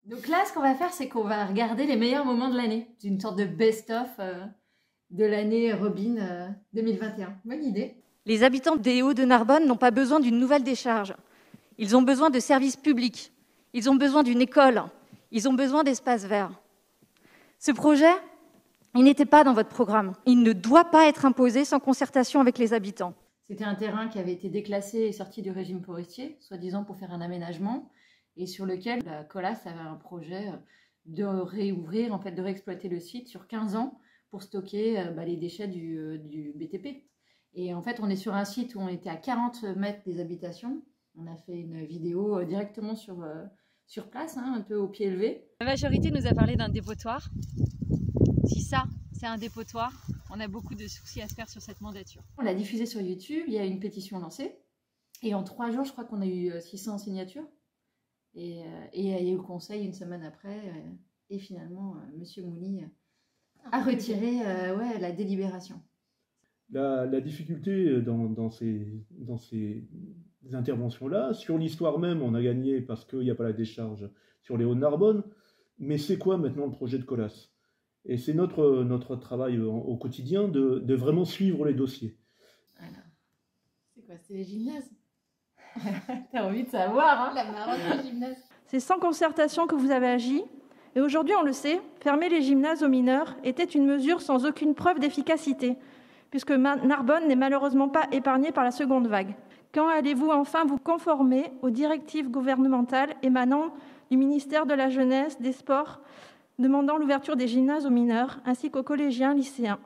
Donc là, ce qu'on va faire, c'est qu'on va regarder les meilleurs moments de l'année. C'est une sorte de best-of de l'année Robin 2021. Bonne idée. Les habitants des Hauts de Narbonne n'ont pas besoin d'une nouvelle décharge. Ils ont besoin de services publics. Ils ont besoin d'une école. Ils ont besoin d'espaces verts. Ce projet, il n'était pas dans votre programme. Il ne doit pas être imposé sans concertation avec les habitants. C'était un terrain qui avait été déclassé et sorti du régime forestier, soi-disant pour faire un aménagement, et sur lequel la Colas avait un projet de réouvrir, en fait, de réexploiter le site sur 15 ans pour stocker les déchets du BTP. Et en fait, on est sur un site où on était à 40 mètres des habitations. On a fait une vidéo directement sur place, un peu au pied levé. La majorité nous a parlé d'un dépotoir. Si ça, c'est un dépotoir, on a beaucoup de soucis à se faire sur cette mandature. On l'a diffusé sur YouTube, il y a une pétition lancée. Et en 3 jours, je crois qu'on a eu 600 signatures. Et il y a eu le conseil une semaine après. Et finalement, M. Mouly a retiré la délibération. La difficulté dans ces interventions-là, sur l'histoire même, on a gagné parce qu'il n'y a pas la décharge sur les Hauts-de-Narbonne, mais c'est quoi maintenant le projet de Colas? Et c'est notre travail au quotidien de vraiment suivre les dossiers. Alors, c'est quoi? C'est les gymnases? T'as envie de savoir, hein? La marotte des gymnases. C'est sans concertation que vous avez agi. Et aujourd'hui, on le sait, fermer les gymnases aux mineurs était une mesure sans aucune preuve d'efficacité, puisque Narbonne n'est malheureusement pas épargnée par la seconde vague. Quand allez-vous enfin vous conformer aux directives gouvernementales émanant du ministère de la Jeunesse, des Sports, demandant l'ouverture des gymnases aux mineurs, ainsi qu'aux collégiens, lycéens?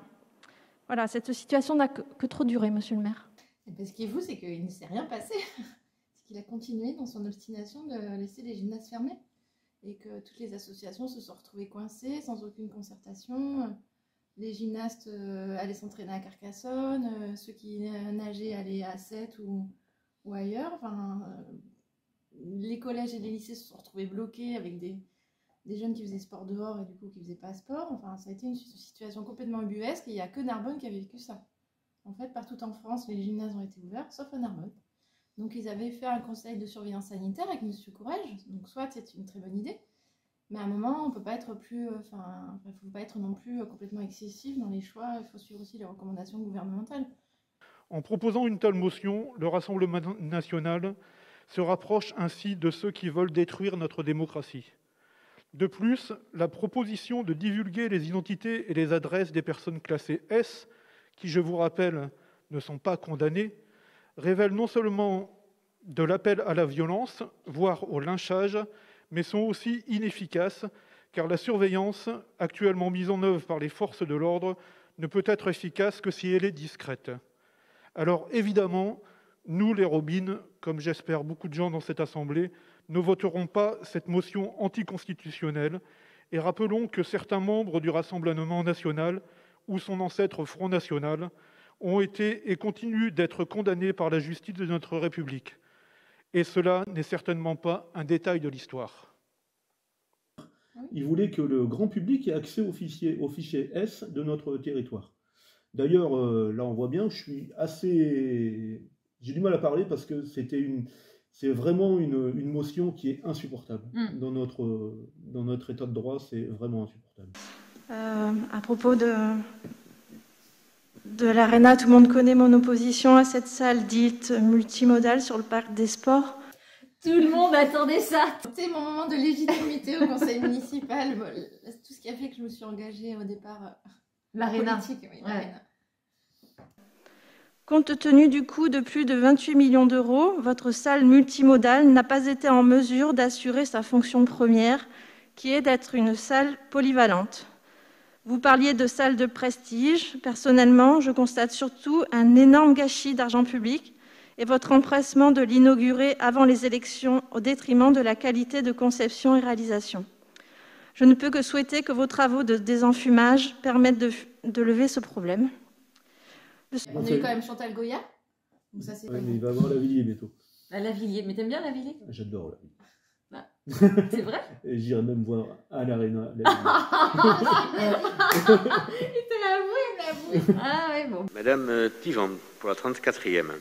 Voilà, cette situation n'a que trop duré, monsieur le maire. Et ce qui est fou, c'est qu'il ne s'est rien passé. C'est qu'il a continué dans son obstination de laisser les gymnases fermés. Et que toutes les associations se sont retrouvées coincées, sans aucune concertation. Les gymnastes allaient s'entraîner à Carcassonne, ceux qui nageaient allaient à Sète ou ailleurs. Enfin, les collèges et les lycées se sont retrouvés bloqués avec des jeunes qui faisaient sport dehors et du coup qui ne faisaient pas sport. Enfin, ça a été une situation complètement ubuesque et il n'y a que Narbonne qui a vécu ça. En fait, partout en France, les gymnases ont été ouverts, sauf à Narbonne. Donc, ils avaient fait un conseil de surveillance sanitaire avec M. Courrèges. Donc, soit c'est une très bonne idée, mais à un moment, on ne peut pas être faut pas être non plus complètement excessif dans les choix. Il faut suivre aussi les recommandations gouvernementales. En proposant une telle motion, le Rassemblement national se rapproche ainsi de ceux qui veulent détruire notre démocratie. De plus, la proposition de divulguer les identités et les adresses des personnes classées S, qui, je vous rappelle, ne sont pas condamnées, révèle non seulement de l'appel à la violence, voire au lynchage, mais sont aussi inefficaces, car la surveillance actuellement mise en œuvre par les forces de l'ordre ne peut être efficace que si elle est discrète. Alors évidemment, nous les Robines, comme j'espère beaucoup de gens dans cette Assemblée, ne voterons pas cette motion anticonstitutionnelle et rappelons que certains membres du Rassemblement national ou son ancêtre Front National ont été et continuent d'être condamnés par la justice de notre République. Et cela n'est certainement pas un détail de l'histoire. Il voulait que le grand public ait accès au fichier S de notre territoire. D'ailleurs, là on voit bien, j'ai du mal à parler parce que c'est vraiment une motion qui est insupportable. Dans notre état de droit, c'est vraiment insupportable. À propos de l'Arena, tout le monde connaît mon opposition à cette salle dite multimodale sur le parc des sports. Tout le monde attendait ça. C'était mon moment de légitimité au conseil municipal. C'est tout ce qui a fait que je me suis engagée au départ. L'Arena. Politique, oui, l'Arena. Compte tenu du coût de plus de 28 millions d'euros, votre salle multimodale n'a pas été en mesure d'assurer sa fonction première, qui est d'être une salle polyvalente. Vous parliez de salle de prestige. Personnellement, je constate surtout un énorme gâchis d'argent public et votre empressement de l'inaugurer avant les élections au détriment de la qualité de conception et réalisation. Je ne peux que souhaiter que vos travaux de désenfumage permettent de lever ce problème. On a eu quand même Chantal Goya. Donc ça, mais il va avoir Lavilliers bientôt. Lavilliers. Mais t'aimes bien Lavilliers? J'adore Lavilliers. C'est vrai? J'irai même voir à l'Arena. Il te l'a avoué, il me l'a avoué. Ah ouais, bon. Madame Pigeon, pour la 34e.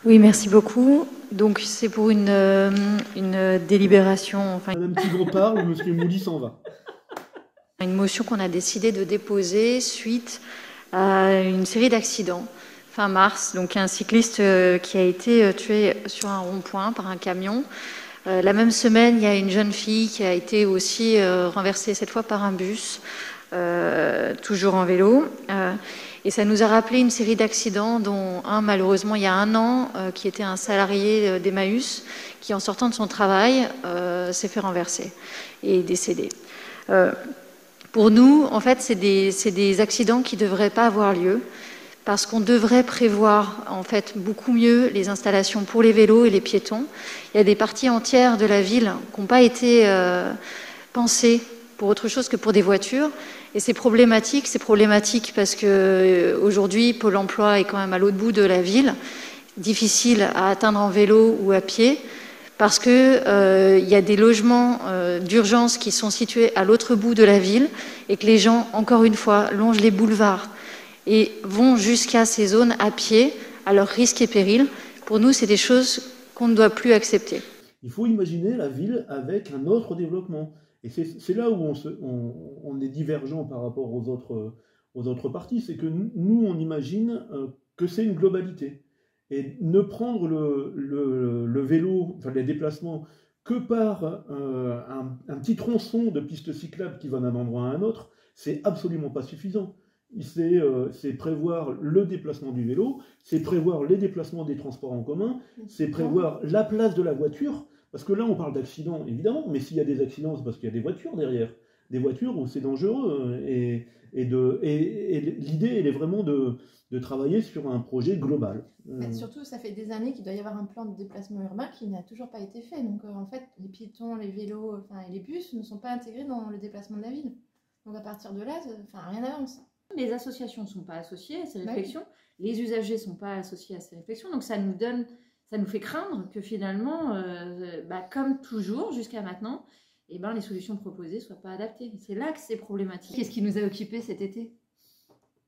Oui, merci beaucoup. Donc c'est pour une délibération, enfin Madame Tigre parle, Monsieur Mouly s'en va. une motion qu'on a décidé de déposer suite à une série d'accidents fin mars. Donc un cycliste qui a été tué sur un rond-point par un camion. La même semaine, il y a une jeune fille qui a été aussi renversée cette fois par un bus, toujours en vélo. Et ça nous a rappelé une série d'accidents, dont un malheureusement il y a 1 an, qui était un salarié d'Emmaüs, qui en sortant de son travail s'est fait renverser et est décédé. Pour nous, en fait, c'est des accidents qui ne devraient pas avoir lieu, parce qu'on devrait prévoir en fait beaucoup mieux les installations pour les vélos et les piétons. Il y a des parties entières de la ville qui n'ont pas été pensées pour autre chose que pour des voitures. Et c'est problématique parce que aujourd'hui Pôle emploi est quand même à l'autre bout de la ville, difficile à atteindre en vélo ou à pied, parce que y a des logements d'urgence qui sont situés à l'autre bout de la ville et que les gens, encore une fois, longent les boulevards et vont jusqu'à ces zones à pied, à leur risque et péril. Pour nous, c'est des choses qu'on ne doit plus accepter. Il faut imaginer la ville avec un autre développement. Et c'est là où on est divergent par rapport aux autres partis. C'est que nous, on imagine que c'est une globalité. Et ne prendre le vélo, enfin les déplacements, que par un petit tronçon de piste cyclable qui va d'un endroit à un autre, c'est absolument pas suffisant. C'est prévoir le déplacement du vélo, c'est prévoir les déplacements des transports en commun, c'est prévoir la place de la voiture, parce que là on parle d'accidents évidemment, mais s'il y a des accidents c'est parce qu'il y a des voitures derrière, des voitures où c'est dangereux, et l'idée elle est vraiment de travailler sur un projet global. Surtout, ça fait des années qu'il doit y avoir un plan de déplacement urbain qui n'a toujours pas été fait. Donc en fait, les piétons, les vélos et les bus ne sont pas intégrés dans le déplacement de la ville. Donc à partir de là, rien n'avance. Les associations ne sont pas associées à ces réflexions, les usagers ne sont pas associés à ces réflexions, donc ça nous fait craindre que finalement, comme toujours jusqu'à maintenant, les solutions proposées ne soient pas adaptées. C'est là que c'est problématique. Qu'est-ce qui nous a occupés cet été?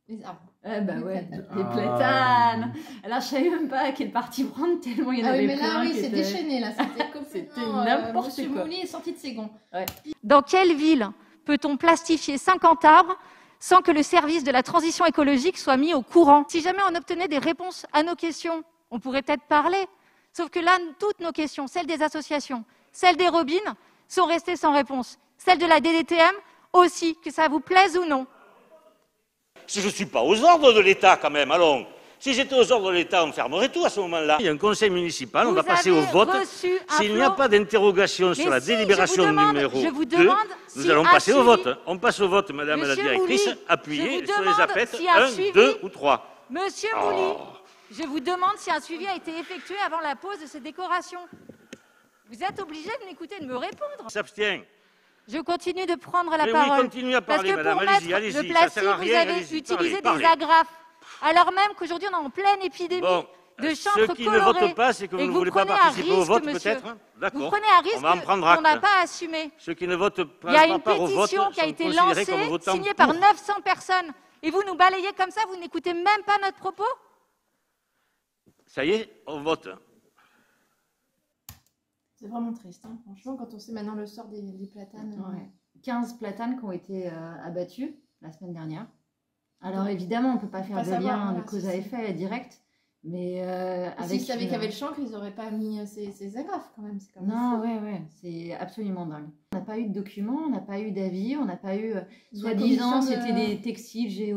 Les arbres. Les platanes. Alors je savais même pas à quelle partie prendre tellement il y en avait mais là, plein. oui, c'est déchaîné là. C'était complètement n'importe Monsieur quoi. Mouly est sorti de ses gonds. Ouais. Dans quelle ville peut-on plastifier 50 arbres sans que le service de la transition écologique soit mis au courant? Si jamais on obtenait des réponses à nos questions, on pourrait peut-être parler. Sauf que là, toutes nos questions, celles des associations, celles des Robines, sont restées sans réponse. Celles de la DDTM aussi, que ça vous plaise ou non. Je ne suis pas aux ordres de l'État quand même, allons. Si j'étais aux ordres de l'État, on fermerait tout à ce moment-là. Il y a un conseil municipal, on va passer au vote. S'il n'y a pas d'interrogation sur la délibération numéro 2, nous allons passer au vote. On passe au vote, Madame la directrice. Appuyez sur les appettes 1, 2 ou 3. Monsieur Mouly, je vous demande si un suivi a été effectué avant la pose de ces décorations. Vous êtes obligé de m'écouter et de me répondre. S'abstient. Je continue de prendre la Oui, parole. continuez à parler, parce que madame, pour allez-y, mettre allez-y, le ça sert plastique, à rien, vous avez allez-y, utilisé parlez. des agrafes. Alors même qu'aujourd'hui, on est en pleine épidémie de chancres colorés. Ceux qui ne votent pas, c'est que vous ne voulez pas participer au vote, peut-être? D'accord. Vous prenez un risque qu'on n'a pas assumé. Ceux qui ne votent pas Il y a une au vote pétition qui a été sont considérés lancée, comme votant signée pour. par 900 personnes. Et vous nous balayez comme ça, vous n'écoutez même pas notre propos? Ça y est, on vote. C'est vraiment triste, hein. Franchement, quand on sait maintenant le sort des platanes. 15 platanes qui ont été abattus la semaine dernière. Alors évidemment, on ne peut pas faire de lien de cause à effet direct, mais s'ils savaient qu'il y avait le chancre, ils n'auraient pas mis ces agrafes quand même. Non, c'est absolument dingue. On n'a pas eu de documents, on n'a pas eu d'avis, on n'a pas eu, soi-disant, c'était des textiles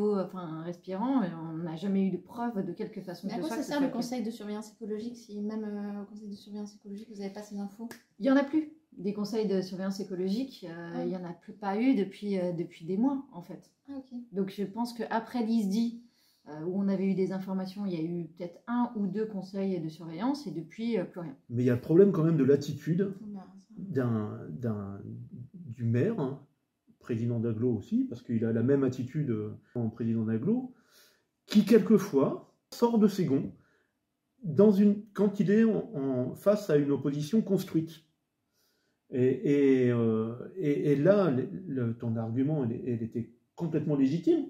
respirants, on n'a jamais eu de preuve de quelque façon que ce soit. Mais à quoi ça sert le conseil de surveillance écologique si même au conseil de surveillance écologique, vous n'avez pas ces infos? Il n'y en a plus. Des conseils de surveillance écologique, il n'y en a pas eu depuis des mois, en fait. Okay. Donc je pense qu'après l'ISDI, où on avait eu des informations, il y a eu peut-être 1 ou 2 conseils de surveillance, et depuis, plus rien. Mais il y a le problème quand même de l'attitude du maire, hein, président d'Aglo aussi, parce qu'il a la même attitude en président d'Aglo, qui quelquefois sort de ses gonds quand il est face à une opposition construite. Et là, ton argument, elle était complètement légitime,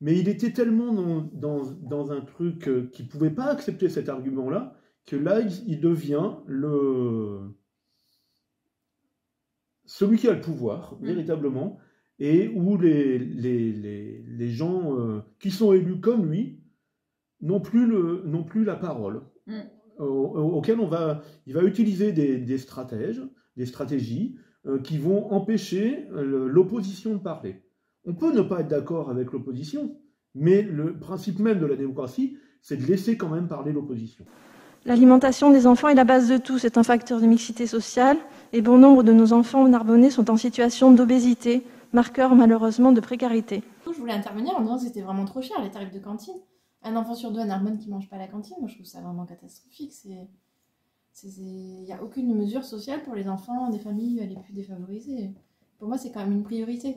mais il était tellement dans un truc qu'il ne pouvait pas accepter cet argument-là, que là, il devient celui qui a le pouvoir, véritablement, et où les gens qui sont élus comme lui n'ont plus la parole, auquel il va utiliser des stratégies qui vont empêcher l'opposition de parler. On peut ne pas être d'accord avec l'opposition, mais le principe même de la démocratie, c'est de laisser quand même parler l'opposition. L'alimentation des enfants est la base de tout. C'est un facteur de mixité sociale et bon nombre de nos enfants narbonnais sont en situation d'obésité, marqueur malheureusement de précarité. Je voulais intervenir en disant que c'était vraiment trop cher les tarifs de cantine. Un enfant sur deux à Narbonne qui ne mange pas à la cantine, moi je trouve ça vraiment catastrophique. Il n'y a aucune mesure sociale pour les enfants des familles les plus défavorisées. Pour moi, c'est quand même une priorité.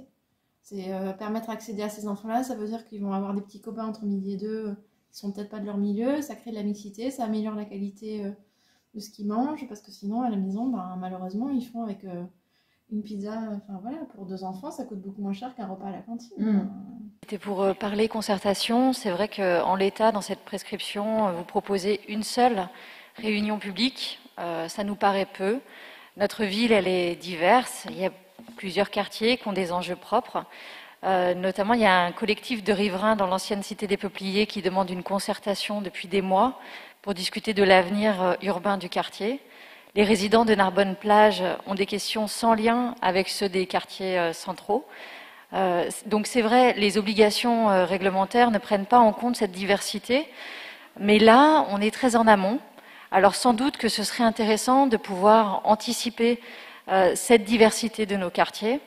C'est permettre d'accéder à ces enfants-là, ça veut dire qu'ils vont avoir des petits copains entre midi et deux qui sont peut-être pas de leur milieu, ça crée de la mixité, ça améliore la qualité de ce qu'ils mangent, parce que sinon, à la maison, malheureusement, ils font avec une pizza, pour 2 enfants, ça coûte beaucoup moins cher qu'un repas à la cantine. C'était pour parler concertation. C'est vrai qu'en l'état, dans cette prescription, vous proposez une seule réunion publique. Ça nous paraît peu. Notre ville, elle est diverse. Il y a plusieurs quartiers qui ont des enjeux propres. Notamment, il y a un collectif de riverains dans l'ancienne cité des Peupliers qui demande une concertation depuis des mois pour discuter de l'avenir urbain du quartier. Les résidents de Narbonne-Plage ont des questions sans lien avec ceux des quartiers centraux. Donc c'est vrai, les obligations réglementaires ne prennent pas en compte cette diversité, mais là, on est très en amont. Alors sans doute que ce serait intéressant de pouvoir anticiper cette diversité de nos quartiers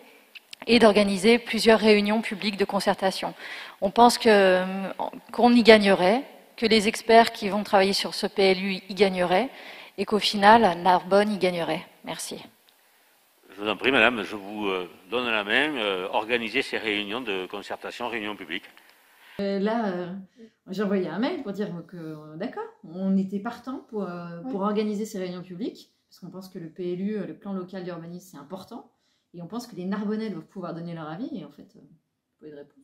et d'organiser plusieurs réunions publiques de concertation. On pense qu'on y gagnerait, que les experts qui vont travailler sur ce PLU y gagneraient, et qu'au final, Narbonne y gagnerait. Merci. Je vous en prie, madame, je vous donne la main. Organiser ces réunions de concertation, réunions publiques. J'ai envoyé un mail pour dire que, d'accord, on était partant pour organiser ces réunions publiques, parce qu'on pense que le PLU, le plan local d'urbanisme, c'est important, et on pense que les Narbonnais doivent pouvoir donner leur avis, et en fait, pas eu de réponse.